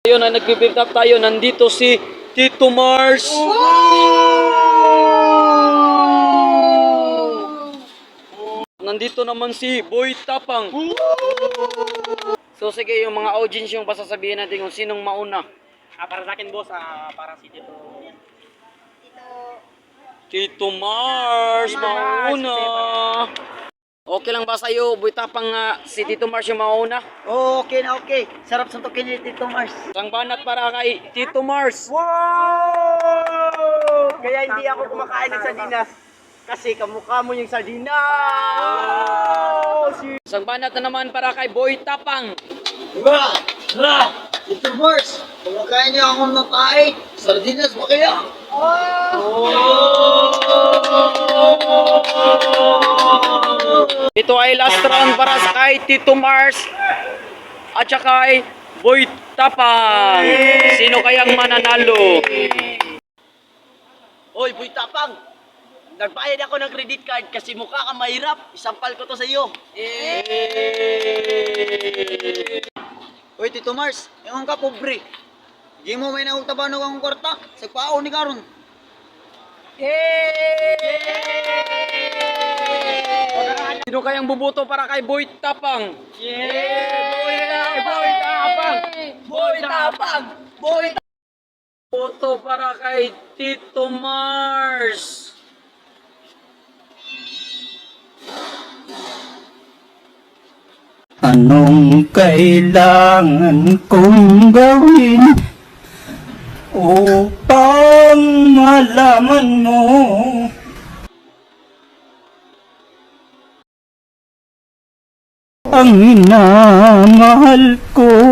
Ayun na nagbe-build up tayo. Nandito si Tito Mars. Nandito naman si Boy Tapang. So sige, yung mga audience yung pasasabihin natin kung sinong mauna. Para sa akin, boss, para si Tito Mars mauna. Okay lang ba sa'yo, Boy Tapang, si Tito Mars yung mauna? Oh, okay na okay. Sarap suntukin ni Tito Mars. Isang banat para kay Tito Mars. Wow! Kaya hindi ako kumakain ng sardinas. Kasi kamukha mo yung sardinas. Wow! Isang banat na naman para kay Boy Tapang. Diba? Tito Mars, kumakain niya ako ng tae. Sardinas ba kaya? Ito ay last round para kay Tito Mars at saka kay Boy Tapang. Sino kayang mananalo? Hoy, Boy Tapang! Nagbayad ako ng credit card kasi mukha ka mahirap. Isampal ko to sa iyo. Hoy, Tito Mars, yung ka pobre. Di mo may naugtabano kang kwarta. Sa pao ni karon. Sino kayang bubuto para kay Boy Tapang? Boy Tapang! Boy Tapang! Boy Buto para kay Tito Mars. Anong kailangan kong gawin upang malaman mo ang minamahal ko?